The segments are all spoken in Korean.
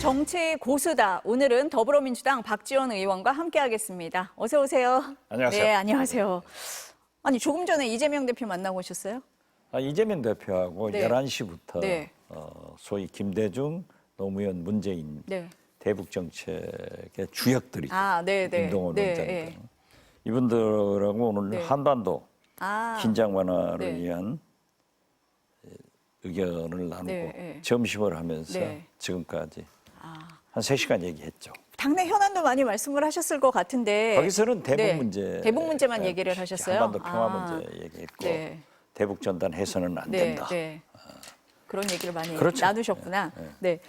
정치 고수다. 오늘은 더불어민주당 박지원 의원과 함께하겠습니다. 어서 오세요. 안녕하세요. 네, 안녕하세요. 아니 조금 전에 이재명 대표 만나고 오셨어요? 이재명 대표하고 네. 11시부터 네. 소위 김대중, 노무현, 문재인 네. 대북 정책의 주역들이죠. 네. 임동원 네, 원장 네. 등 이분들하고 오늘 네. 한반도 긴장 완화를 네. 위한 의견을 나누고 네. 점심을 하면서 네. 지금까지 한 3시간 얘기했죠. 당내 현안도 많이 말씀을 하셨을 것 같은데 거기서는 대북 네. 문제, 대북 문제만 얘기를 하셨어요? 한반도 평화 문제 얘기했고 네. 대북 전단 해서는 안 네, 된다. 네. 그런 얘기를 많이 그렇죠. 나누셨구나. 네.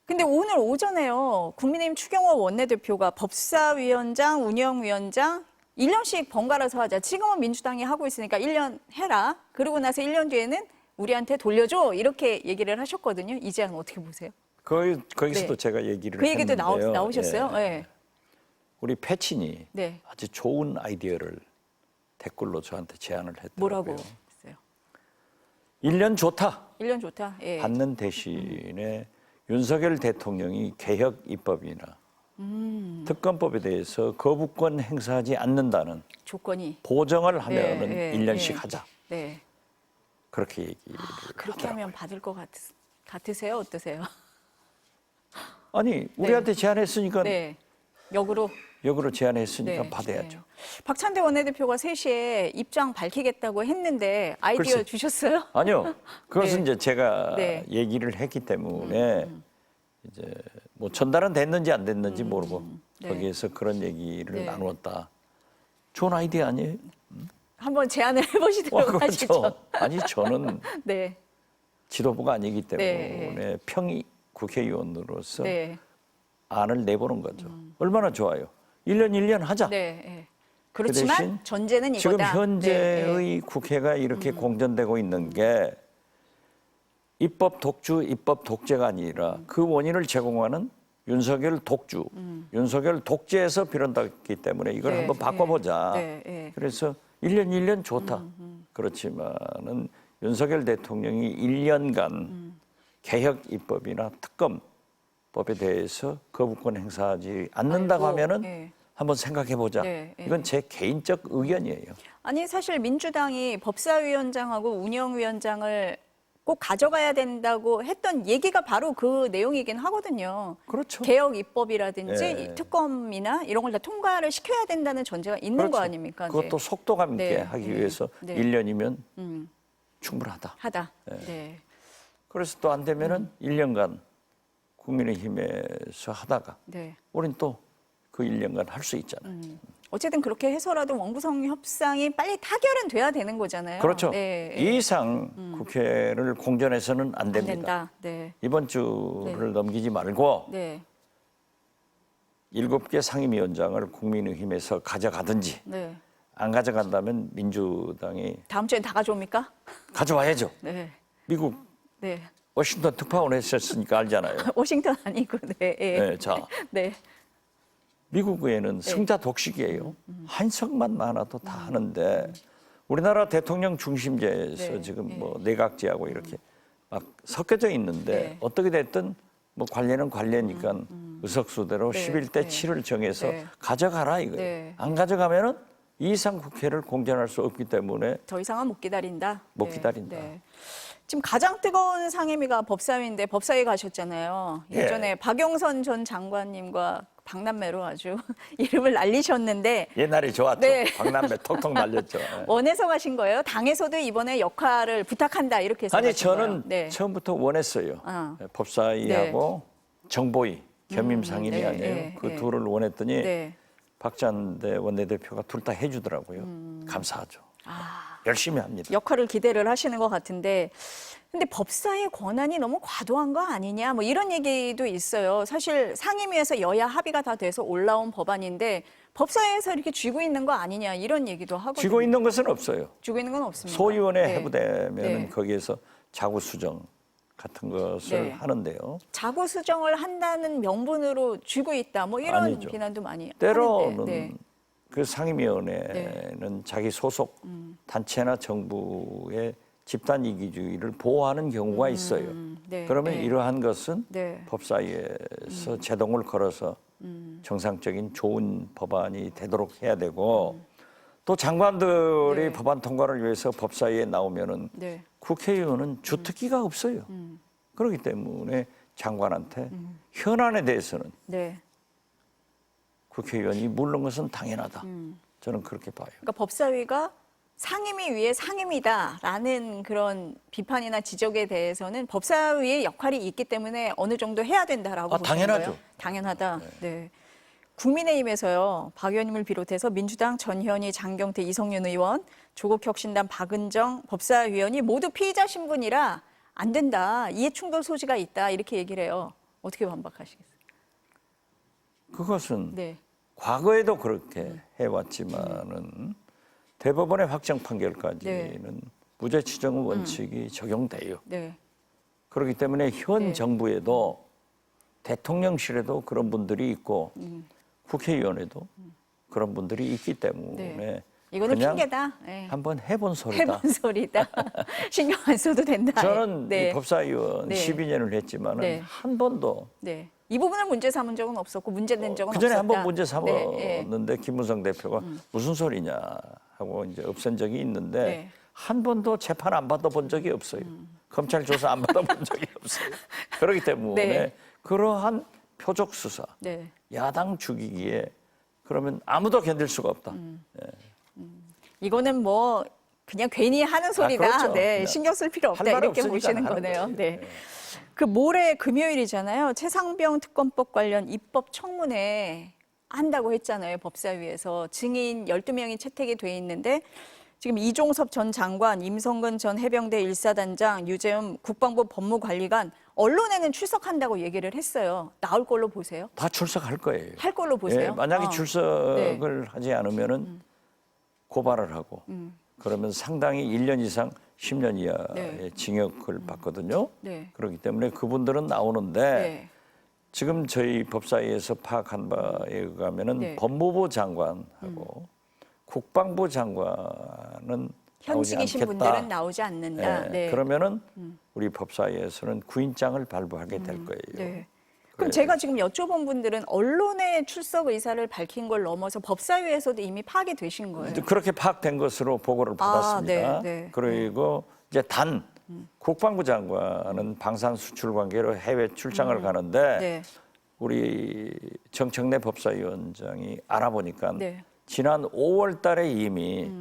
근데 오늘 오전에요. 국민의힘 추경호 원내대표가 법사위원장, 운영위원장 1년씩 번갈아서 하자. 지금은 민주당이 하고 있으니까 1년 해라. 그러고 나서 1년 뒤에는 우리한테 돌려줘. 이렇게 얘기를 하셨거든요. 이 제안 어떻게 보세요? 거기서도 네. 제가 얘기를 그 얘기도 했는데요. 나오셨어요? 예. 네. 우리 패친이 네. 아주 좋은 아이디어를 댓글로 저한테 제안을 했더라고요. 뭐라고 했어요? 1년 좋다. 1년 좋다. 예. 받는 대신에 윤석열 대통령이 개혁 입법이나 특검법에 대해서 거부권 행사하지 않는다는 조건이. 보정을 하면은 네, 1년씩 네. 하자. 네. 그렇게 얘기를 그렇게 하더라고요. 하면 받을 것 같으세요? 어떠세요? 아니 우리한테 제안했으니까 네. 역으로. 역으로 제안했으니까 네, 받아야죠. 네. 박찬대 원내대표가 3시에 입장 밝히겠다고 했는데 아이디어 글쎄. 주셨어요? 아니요. 그것은 네. 이제 제가 네. 얘기를 했기 때문에 이제 뭐 전달은 됐는지 안 됐는지 모르고 네. 거기에서 그런 얘기를 네. 나누었다. 좋은 아이디어 아니에요? 한번 제안을 해보시도록 하시죠. 그렇죠. 아니 저는 네, 지도부가 아니기 때문에 네. 평의 국회의원으로서 네, 안을 내보는 거죠. 얼마나 좋아요. 1년 하자. 네. 네. 그 그렇지만 대신 전제는 지금 이거다. 현재의 네, 국회가 이렇게 공전되고 있는 게 입법 독주, 입법 독재가 아니라 그 원인을 제공하는 윤석열 독주, 윤석열 독재에서 비롯됐기 때문에 이걸 네, 한번 바꿔보자. 네, 네. 그래서 1년 좋다. 그렇지만은 윤석열 대통령이 1년간 개혁 입법이나 특검법에 대해서 거부권 행사하지 않는다고 아이고, 하면은 네. 한번 생각해 보자. 네, 네. 이건 제 개인적 의견이에요. 아니 사실 민주당이 법사위원장하고 운영위원장을 꼭 가져가야 된다고 했던 얘기가 바로 그 내용이긴 하거든요. 그렇죠. 개혁 입법이라든지 예. 이 특검이나 이런 걸 다 통과를 시켜야 된다는 전제가 있는 그렇죠. 거 아닙니까? 그것도 속도감 있게 네, 하기 네, 위해서 네. 1년이면 충분하다. 하다. 네. 그래서 또 안 되면은 1년간 국민의힘에서 하다가 네. 우린 또 그 1년간 할 수 있잖아요. 어쨌든 그렇게 해서라도 원구성 협상이 빨리 타결은 돼야 되는 거잖아요. 그렇죠. 네. 이 이상 국회를 공전해서는 안 안 됩니다. 된다. 네. 이번 주를 넘기지 말고 네. 7개 상임위원장을 국민의힘에서 가져가든지 네. 안 가져간다면 민주당이 다음 주엔 다 가져옵니까? 가져와야죠. 네. 미국 네. 워싱턴 특파원 했었으니까 알잖아요. 워싱턴 아니고 네. 네, 자 네. 미국 의회는 승자 독식이에요. 한석만 많아도 다 하는데 우리나라 대통령 중심제에서 네, 지금 뭐 내각제하고 이렇게 막 섞여져 있는데 네. 어떻게 됐든 뭐 관례는 관례니까 의석수대로 네, 11대 네. 7을 정해서 네. 가져가라 이거예요. 네. 안 가져가면은 이 이상 국회를 공전할 수 없기 때문에 더 이상은 못 기다린다. 못 기다린다. 지금 가장 뜨거운 상임위가 법사위인데 법사위 가셨잖아요. 예. 예전에 박영선 전 장관님과 박남매로 아주 이름을 날리셨는데 옛날에 좋았죠. 네. 박남매 톡톡 날렸죠. 예. 원해서 가신 거예요? 당에서도 이번에 역할을 부탁한다 이렇게 해서 아니 가신 저는 거예요? 네. 처음부터 원했어요. 법사위하고 정보위 겸임 상임위 네, 아니에요. 네, 그 네. 둘을 원했더니 네. 박찬대 원내대표가 둘 다 해주더라고요. 감사하죠. 열심히 합니다. 역할을 기대를 하시는 것 같은데 근데 법사의 권한이 너무 과도한 거 아니냐 뭐 이런 얘기도 있어요. 사실 상임위에서 여야 합의가 다 돼서 올라온 법안인데 법사위에서 이렇게 쥐고 있는 거 아니냐 이런 얘기도 하거든요. 쥐고 있는 것은 없어요. 쥐고 있는 건 없습니다. 소위원회 네. 해부되면 네. 거기에서 자구 수정 같은 것을 네. 하는데요. 자구 수정을 한다는 명분으로 쥐고 있다 뭐 이런 아니죠. 비난도 많이 때로는 하는데. 네. 그 상임위원회는 자기 소속 단체나 정부의 집단 이기주의를 보호하는 경우가 있어요. 네, 그러면 네. 이러한 것은 네. 법사위에서 제동을 걸어서 정상적인 좋은 법안이 되도록 해야 되고 또 장관들이 네. 법안 통과를 위해서 법사위에 나오면은 네. 국회의원은 주특기가 없어요. 그렇기 때문에 장관한테 현안에 대해서는 네. 국회의원이 물는 것은 당연하다. 저는 그렇게 봐요. 그러니까 법사위가 상임위 위에 상임이다라는 그런 비판이나 지적에 대해서는 법사위의 역할이 있기 때문에 어느 정도 해야 된다라고 보시는 당연하죠. 거예요? 당연하다. 네. 국민의힘에서요, 박 의원님을 비롯해서 민주당 전현희, 장경태, 이성윤 의원, 조국혁신당 박은정 법사위원이 모두 피의자 신분이라 안 된다. 이해충돌 소지가 있다. 이렇게 얘기를 해요. 어떻게 반박하시겠어요? 그것은 네. 과거에도 그렇게 해왔지만은 대법원의 확정 판결까지는 무죄 추정 원칙이 적용돼요. 네. 그렇기 때문에 현 네. 정부에도 대통령실에도 그런 분들이 있고 국회의원에도 그런 분들이 있기 때문에 네. 이거는 그냥 핑계다. 네. 한번 해본 소리다. 해본 소리다. 신경 안 써도 된다. 저는 네. 이 법사위원 네. 12년을 했지만은 네. 한 번도 네. 이 부분을 문제 삼은 적은 없었고 문제된 적은 그 전에 없었다. 한 번 문제 네. 삼았는데 김무성 대표가 무슨 소리냐 하고 이제 없앤 적이 있는데 네. 한 번도 재판 안 받아본 적이 없어요. 검찰 조사 안 받아본 적이 없어요. 그렇기 때문에 네. 그러한 표적 수사, 네. 야당 죽이기에 그러면 아무도 견딜 수가 없다. 이거는 뭐 그냥 괜히 하는 소리다. 그렇죠. 네. 그냥 신경 쓸 필요 없다. 할 말 이렇게 없으니까 보시는 하는 거네요. 거지. 네. 그 모레 금요일이잖아요. 최상병 특검법 관련 입법 청문회 한다고 했잖아요. 법사위에서 증인 12명이 채택이 돼 있는데 지금 이종섭 전 장관, 임성근 전 해병대 1사단장, 유재흠 국방부 법무관리관 언론에는 출석한다고 얘기를 했어요. 나올 걸로 보세요? 다 출석할 거예요. 할 걸로 보세요? 예, 만약에 어. 출석을 하지 않으면은 고발을 하고 그러면 상당히 1년 이상 10년 이하의 네. 징역을 받거든요. 네. 그렇기 때문에 그분들은 나오는데 네. 지금 저희 법사위에서 파악한 바에 의하면은 네. 법무부 장관하고 국방부 장관은 나오지 현직이신 않겠다. 분들은 나오지 않는다. 예, 네. 그러면은 우리 법사위에서는 구인장을 발부하게 될 거예요. 네. 그럼 제가 지금 여쭤본 분들은 언론의 출석 의사를 밝힌 걸 넘어서 법사위에서도 이미 파악이 되신 거예요. 그렇게 파악된 것으로 보고를 받았습니다. 네, 네. 그리고 이제 단 국방부 장관은 방산 수출 관계로 해외 출장을 가는데 네. 우리 정청래 법사위원장이 알아보니까 네. 지난 5월 달에 이미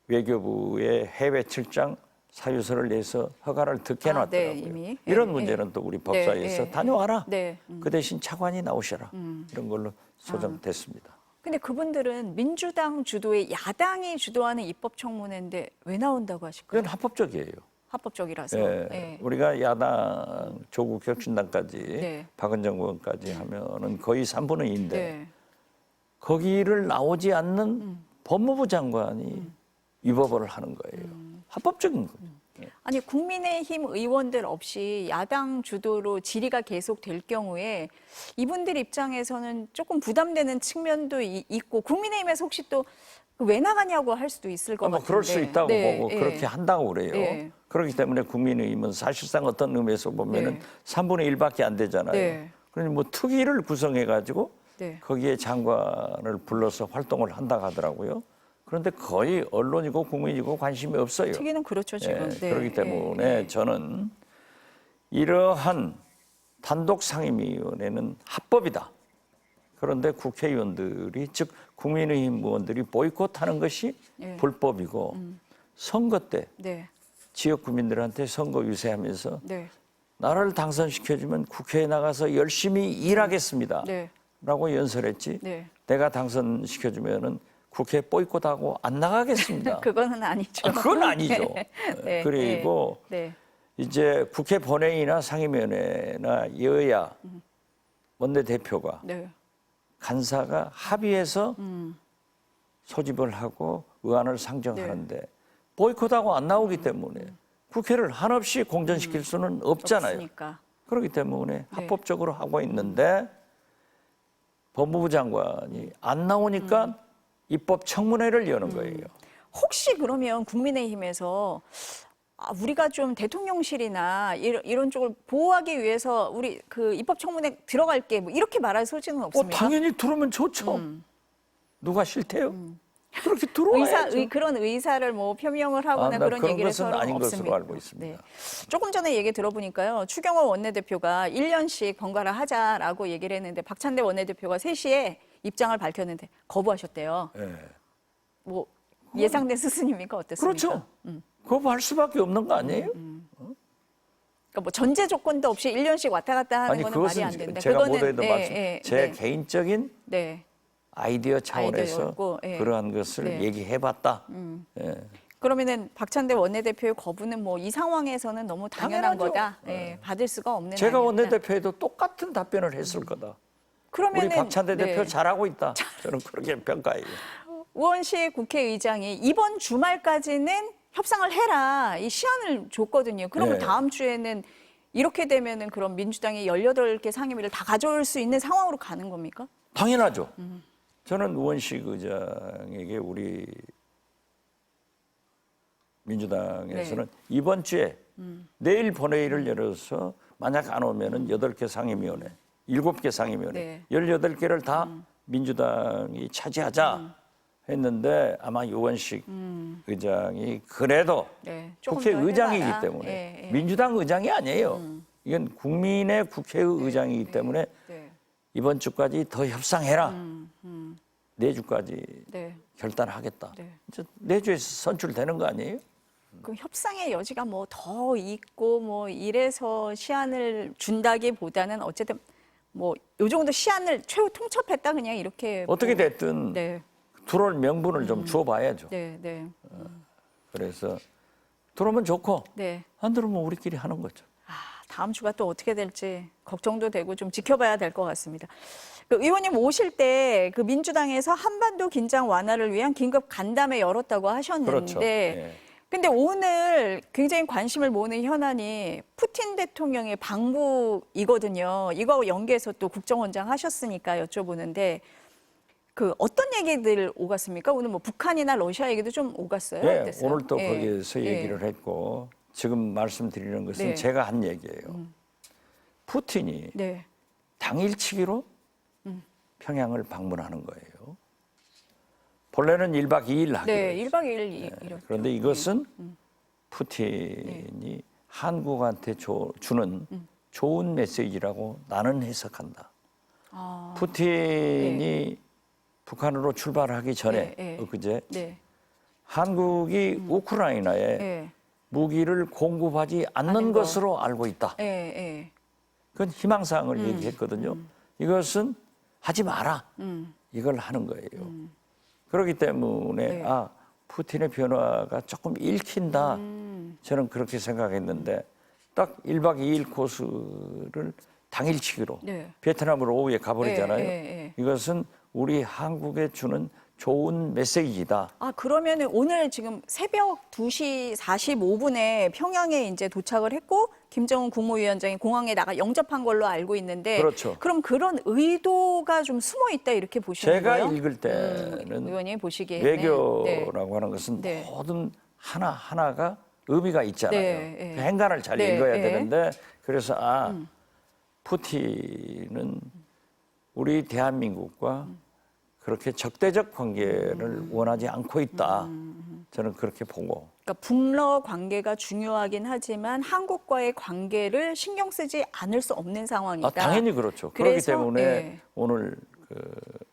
외교부에 해외 출장 사유서를 내서 허가를 득해놨더라고요. 네, 이미. 이런 예, 문제는 예. 또 우리 법사위에서 네, 다녀와라. 네. 그 대신 차관이 나오셔라. 이런 걸로 소정됐습니다. 근데 그분들은 민주당 주도의 야당이 주도하는 입법 청문회인데 왜 나온다고 하실까요? 그건 합법적이에요. 합법적이라서. 예, 네. 우리가 야당 조국 혁신당까지 네. 박은정 의원까지 하면은 거의 3분의 2인데 네. 거기를 나오지 않는 법무부 장관이 위법을 하는 거예요. 합법적인 거죠. 아니 국민의힘 의원들 없이 야당 주도로 질의가 계속될 경우에 이분들 입장에서는 조금 부담되는 측면도 있고 국민의힘에서 혹시 또 왜 나가냐고 할 수도 있을 것 뭐 같은데. 그럴 수 있다고 네, 보고 예. 그렇게 한다고 그래요. 네. 그렇기 때문에 국민의힘은 사실상 어떤 의미에서 보면은 네. 3분의 1밖에 안 되잖아요. 네. 그러니 뭐 특위를 구성해 가지고 네. 거기에 장관을 불러서 활동을 한다 하더라고요. 그런데 거의 언론이고 국민이고 관심이 없어요. 특위는 그렇죠 지금. 예, 네. 그렇기 때문에 저는 이러한 단독 상임위원회는 합법이다. 그런데 국회의원들이 즉 국민의힘 의원들이 보이콧하는 것이 예. 불법이고 선거 때 네. 지역 구민들한테 선거 유세하면서 네. 나라를 당선시켜주면 국회에 나가서 열심히 일하겠습니다. 네. 라고 연설했지. 네. 내가 당선시켜주면은 국회 보이콧하고 안 나가겠습니다. 그거는 아니죠. 그건 아니죠. 네. 그리고 네. 이제 국회 본회의나 상임위원회나 여야 원내대표가 네. 간사가 합의해서 소집을 하고 의안을 상정하는데 보이콧하고 안 나오기 때문에 국회를 한없이 공전시킬 수는 없잖아요. 없으니까. 그렇기 때문에 합법적으로 하고 있는데 법무부 장관이 안 나오니까 입법 청문회를 여는 거예요. 혹시 그러면 국민의힘에서 우리가 좀 대통령실이나 이런 쪽을 보호하기 위해서 우리 그 입법청문회 들어갈게 뭐 이렇게 말할 소지는 없습니까? 당연히 들어오면 좋죠. 누가 싫대요? 그렇게 들어와야죠. 그런 의사를 뭐 표명을 하거나 나 그런 그런 얘기를 것은 서로 아닌 것으로 없습니다. 알고 있습니다. 조금 전에 얘기 들어보니까요. 추경호 원내대표가 1년씩 번갈아 하자라고 얘기를 했는데 박찬대 원내대표가 3시에 입장을 밝혔는데 거부하셨대요. 예. 뭐 예상된 수순입니까? 어땠습니까? 그렇죠. 거부할 수밖에 없는 거 아니에요? 그러니까 뭐 전제 조건도 없이 1년씩 왔다 갔다 하는 아니 거는 말이 그것은 안 된다. 제가 모두에도 네, 말씀, 네, 제 네. 개인적인 네. 아이디어 차원에서 아이디어였고, 예. 그러한 것을 네. 얘기해봤다. 예. 그러면은 박찬대 원내대표의 거부는 뭐 이 상황에서는 너무 당연한 당연하죠. 거다. 예, 받을 수가 없는 제가 아니었다. 원내대표에도 똑같은 답변을 했을 거다. 우리 그러면은 박찬대 대표 네. 잘하고 있다. 저는 그렇게 평가해요. 우원식 국회의장이 이번 주말까지는 협상을 해라 이 시한을 줬거든요. 그러면 네. 다음 주에는 이렇게 되면은 그럼 민주당이 18개 상임위를 다 가져올 수 있는 상황으로 가는 겁니까? 당연하죠. 저는 우원식 의장에게 우리 민주당에서는 이번 주에 내일 본회의를 열어서 만약 안 오면은 8개 상임위원회, 7개 상임위원회, 네. 18개를 다 민주당이 차지하자 했는데 아마 우원식 의장이 그래도 네, 조금 더 국회의장이기 해봐라. 때문에 예, 예. 민주당 의장이 아니에요. 이건 국민의 국회의장이기 때문에 네. 이번 주까지 더 협상해라. 내주까지 네. 결단하겠다. 네. 내주에서 선출되는 거 아니에요? 그 협상의 여지가 뭐 더 있고 뭐 이래서 시한을 준다기보다는 어쨌든 뭐 요 정도 시한을 최후 통첩했다 그냥 이렇게 어떻게 뭐- 됐든 네. 들어올 명분을 좀 주어봐야죠. 네, 네. 그래서 들어오면 좋고 네. 안 들어오면 우리끼리 하는 거죠. 다음 주가 또 어떻게 될지 걱정도 되고 좀 지켜봐야 될 것 같습니다. 그 의원님 오실 때 그 민주당에서 한반도 긴장 완화를 위한 긴급 간담회 열었다고 하셨는데 그렇죠. 예. 근데 오늘 굉장히 관심을 모으는 현안이 푸틴 대통령의 방북이거든요. 이거하고 연계해서 또 국정원장 하셨으니까 여쭤보는데 그 어떤 얘기들 오갔습니까? 오늘 뭐 북한이나 러시아 얘기도 좀 오갔어요? 예, 어땠어요? 오늘 또 예. 거기에서 예. 얘기를 했고 지금 말씀드리는 것은 네. 제가 한 얘기예요. 푸틴이 네. 당일치기로 평양을 방문하는 거예요. 본래는 1박 2일 하기로 네, 했어요. 1박 2일 이렇게. 그런데 이것은 푸틴이 한국한테 주는 좋은 메시지라고 나는 해석한다. 아, 푸틴이 북한으로 출발하기 전에 네, 네. 엊그제 네. 한국이 우크라이나에 네. 무기를 공급하지 않는 아닌 거. 것으로 알고 있다. 예, 예. 그건 희망사항을 얘기했거든요. 이것은 하지 마라. 이걸 하는 거예요. 그렇기 때문에 네. 푸틴의 변화가 조금 읽힌다. 저는 그렇게 생각했는데 딱 1박 2일 코스를 당일치기로 네. 베트남으로 오후에 가버리잖아요. 예, 예, 예. 이것은 우리 한국에 주는 좋은 메시지다. 그러면은 오늘 지금 새벽 2시 45분에 평양에 이제 도착을 했고 김정은 국무위원장이 공항에 나가 영접한 걸로 알고 있는데 그렇죠. 그럼 그런 의도가 좀 숨어 있다 이렇게 보시는 제가 거예요? 읽을 때는 의원님 보시기에 외교라고 하는 것은 네. 모든 하나하나가 의미가 있잖아요. 네, 네. 그 행간을 잘 네, 읽어야 네. 되는데 그래서 푸틴은 우리 대한민국과 그렇게 적대적 관계를 원하지 않고 있다. 저는 그렇게 보고. 그러니까 북러 관계가 중요하긴 하지만 한국과의 관계를 신경 쓰지 않을 수 없는 상황이다. 당연히 그렇죠. 그렇기 그래서, 때문에 예. 오늘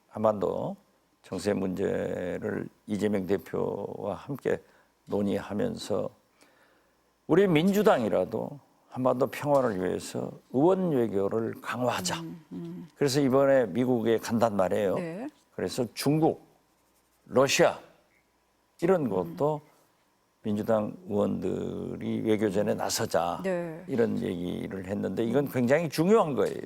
한반도 정세 문제를 이재명 대표와 함께 논의하면서 우리 민주당이라도 한반도 평화를 위해서 의원 외교를 강화하자. 그래서 이번에 미국에 간단 말이에요. 네. 그래서 중국, 러시아 이런 것도 민주당 의원들이 외교전에 나서자 네. 이런 얘기를 했는데 이건 굉장히 중요한 거예요.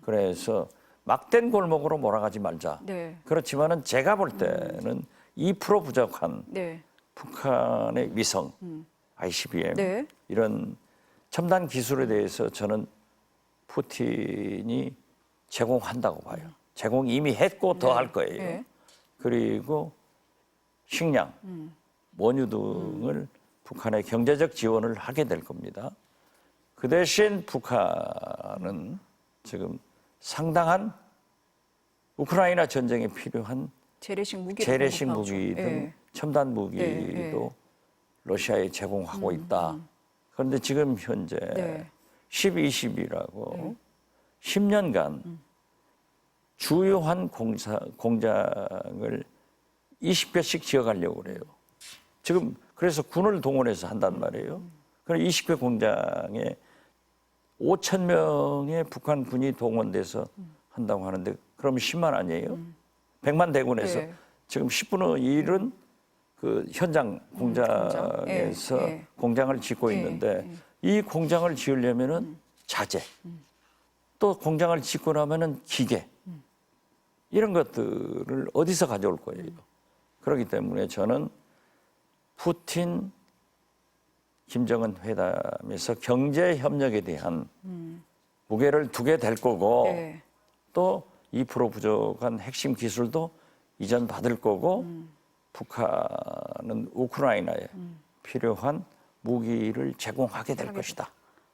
그래서 막된 골목으로 몰아가지 말자. 네. 그렇지만은 제가 볼 때는 2% 부족한 네. 북한의 위성, ICBM 네. 이런 첨단 기술에 대해서 저는 푸틴이 제공한다고 봐요. 제공 이미 했고 더 할 거예요. 네. 그리고 식량, 원유 등을 북한에 경제적 지원을 하게 될 겁니다. 그 대신 북한은 지금 상당한 우크라이나 전쟁에 필요한 재래식 무기 등 첨단 무기도 러시아에 제공하고 있다. 그런데 지금 현재 10-20이라고 10년간 주요한 공장을 20개씩 지어가려고 그래요. 지금 그래서 군을 동원해서 한단 말이에요. 그럼 20개 공장에 5천 명의 북한 군이 동원돼서 한다고 하는데 그러면 10만 아니에요? 100만 대군에서 지금 10분의 1은 그 현장 공장에서 공장을 짓고 있는데 이 공장을 지으려면은 자재, 또 공장을 짓고 나면은 기계 이런 것들을 어디서 가져올 거예요. 그렇기 때문에 저는 푸틴 김정은 회담에서 경제 협력에 대한 무게를 두게 될 거고 또 2% 부족한 핵심 기술도 이전 받을 거고 북한은 우크라이나에 필요한 무기를 제공하게 될 것이다.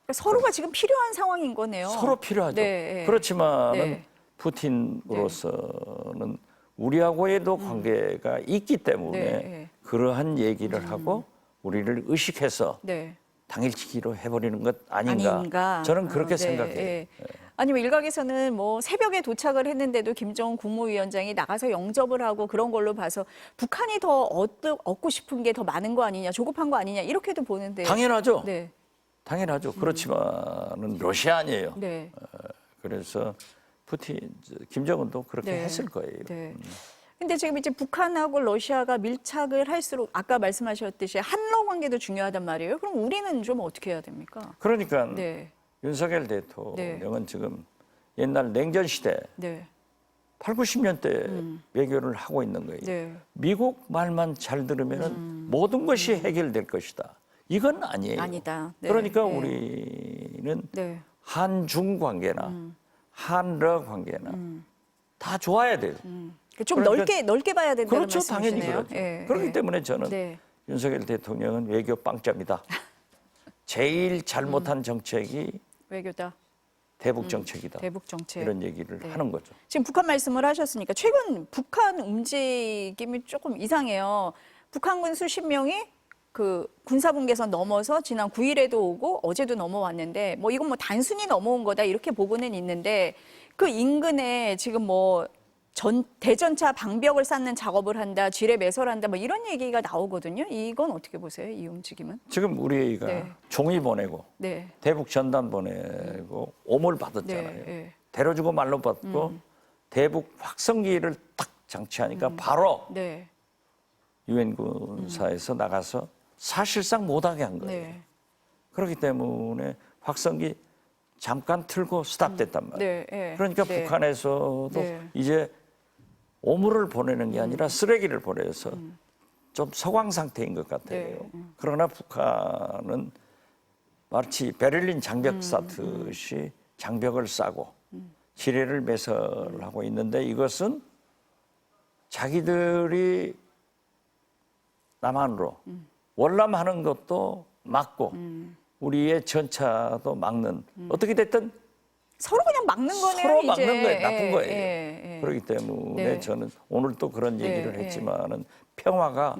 그러니까 서로가 지금 필요한 상황인 거네요. 서로 필요하죠. 그렇지만 푸틴으로서는 우리하고에도 관계가 있기 때문에 그러한 얘기를 하고 우리를 의식해서 당일치기로 해버리는 것 아닌가. 저는 그렇게 생각해요. 아니면 일각에서는 뭐 새벽에 도착을 했는데도 김정은 국무위원장이 나가서 영접을 하고 그런 걸로 봐서 북한이 더 얻고 싶은 게 더 많은 거 아니냐, 조급한 거 아니냐 이렇게도 보는데. 당연하죠. 당연하죠. 그렇지만은 러시아 아니에요. 그래서 김정은도 그렇게 했을 거예요. 근데 지금 이제 북한하고 러시아가 밀착을 할수록 아까 말씀하셨듯이 한러 관계도 중요하단 말이에요. 그럼 우리는 좀 어떻게 해야 됩니까? 그러니까 윤석열 대통령은 지금 옛날 냉전 시대 8, 90년대 외교를 하고 있는 거예요. 미국 말만 잘 들으면 모든 것이 해결될 것이다. 이건 아니에요. 아니다. 그러니까 우리는 한중 관계나 한러 관계나 다 좋아야 돼요. 좀 그러니까 넓게 봐야 된다는 그렇죠. 당연히 말씀이시네요. 그렇죠. 그렇기 때문에 저는 윤석열 대통령은 외교 빵점이다. 제일 잘못한 정책이 외교다. 대북 정책이다. 대북 정책. 이런 얘기를 하는 거죠. 지금 북한 말씀을 하셨으니까 최근 북한 움직임이 조금 이상해요. 북한군 수십 명이 그 군사분계선 넘어서 지난 9일에도 오고 어제도 넘어왔는데 뭐 이건 뭐 단순히 넘어온 거다 이렇게 보고는 있는데 그 인근에 지금 뭐 대전차 방벽을 쌓는 작업을 한다, 지뢰 매설한다, 뭐 이런 얘기가 나오거든요. 이건 어떻게 보세요? 이 움직임은? 지금 우리가 종이 보내고 대북 전단 보내고 오물 받았잖아요. 데려주고 말로 받고 대북 확성기를 딱 장치하니까 바로 유엔 군사에서 나가서 사실상 못하게 한 거예요. 그렇기 때문에 확성기 잠깐 틀고 스탑됐단 말이에요. 그러니까 북한에서도 이제 오물을 보내는 게 아니라 쓰레기를 보내서 좀 서광 상태인 것 같아요. 그러나 북한은 마치 베를린 장벽 쌓듯이 장벽을 쌓고 지뢰를 매설하고 있는데 이것은 자기들이 남한으로 월남하는 것도 막고 우리의 전차도 막는 어떻게 됐든 서로 그냥 막는 거네요. 서로 이제. 막는 거예요. 나쁜 거예요. 그렇기 때문에 저는 오늘 또 그런 얘기를 했지만은 평화가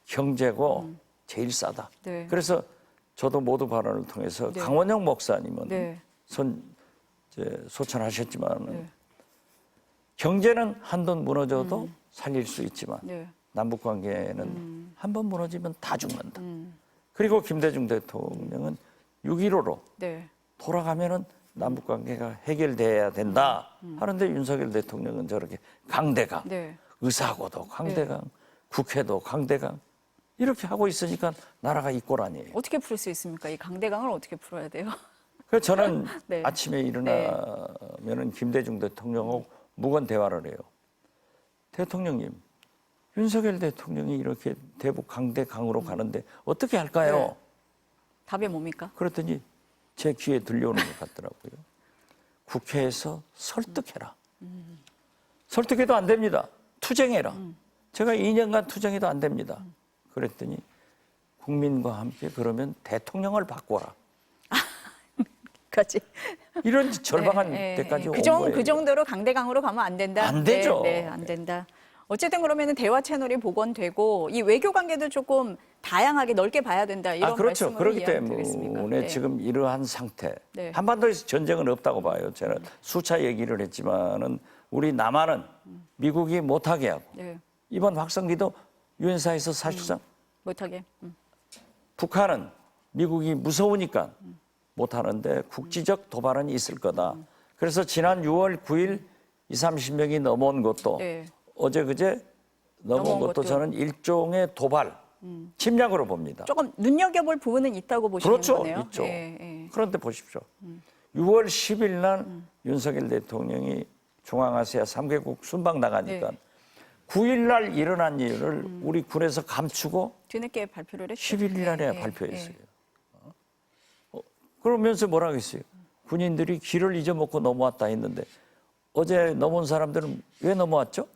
경제고 제일 싸다. 그래서 저도 모두 발언을 통해서 강원영 목사님은 소천하셨지만은 경제는 한번 무너져도 살릴 수 있지만 남북 관계는 한번 무너지면 다 죽는다. 그리고 김대중 대통령은 6.15로 돌아가면은 남북 관계가 해결돼야 된다 하는데 윤석열 대통령은 저렇게 강대강, 의사고도 강대강, 국회도 강대강 이렇게 하고 있으니까 나라가 이 꼴 아니에요. 어떻게 풀 수 있습니까? 이 강대강을 어떻게 풀어야 돼요? 그래서 저는 아침에 일어나면은 김대중 대통령하고 무건 대화를 해요. 대통령님, 윤석열 대통령이 이렇게 대북 강대강으로 가는데 어떻게 할까요? 답이 뭡니까? 그랬더니 제 귀에 들려오는 것 같더라고요. 국회에서 설득해라. 설득해도 안 됩니다. 투쟁해라. 제가 2년간 투쟁해도 안 됩니다. 그랬더니 국민과 함께 그러면 대통령을 바꿔라. 그렇지. 이런 절박한 네, 데까지 온 그 거예요. 그 정도로 강대강으로 가면 안 된다. 안 되죠. 네, 안 된다. 어쨌든 그러면은 대화 채널이 복원되고 이 외교 관계도 조금 다양하게 넓게 봐야 된다. 이런 그렇죠. 말씀으로 그렇기 이해하겠습니까? 때문에 네. 지금 이러한 상태. 네. 한반도에서 전쟁은 없다고 봐요. 저는 수차 얘기를 했지만은 우리 남한은 미국이 못하게 하고 네, 이번 확성기도 유엔사에서 사실상 못하게. 북한은 미국이 무서우니까 못하는데 국지적 도발은 있을 거다. 그래서 지난 6월 9일 30명이 넘어온 것도 네. 어제 그제 넘어온 것도 저는 일종의 도발, 침략으로 봅니다. 조금 눈여겨볼 부분은 있다고 보시는 그렇죠, 거네요. 있죠. 예, 예. 그런데 보십시오. 6월 10일 날 윤석열 대통령이 중앙아시아 3개국 순방 나가니까 네. 9일 날 일어난 일을 우리 군에서 감추고 뒤늦게 발표를 했죠. 11일 날에 예, 예, 발표했어요. 그러면서 뭐라고 했어요? 군인들이 길을 잊어먹고 넘어왔다 했는데 어제 넘어온 사람들은 왜 넘어왔죠?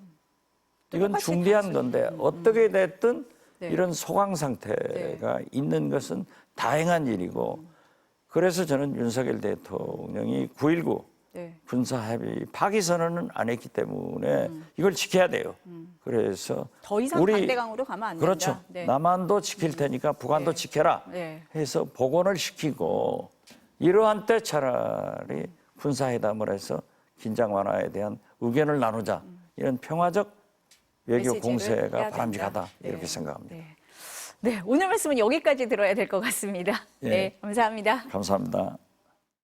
이건 똑같이 중대한 건데 어떻게 됐든 네. 이런 소강 상태가 있는 것은 다행한 일이고 그래서 저는 윤석열 대통령이 9.19 네. 군사합의 파기 선언은 안 했기 때문에 이걸 지켜야 돼요. 그래서 더 이상 강대강으로 가면 안 된다. 그렇죠. 네. 남한도 지킬 테니까 북한도 네. 지켜라 네. 해서 복원을 시키고 이러한 때 차라리 군사회담을 해서 긴장 완화에 대한 의견을 나누자. 이런 평화적 외교 메시지를 공세가 해야 바람직하다 된다. 이렇게 네. 생각합니다. 네. 네, 오늘 말씀은 여기까지 들어야 될 것 같습니다. 예. 네, 감사합니다. 감사합니다.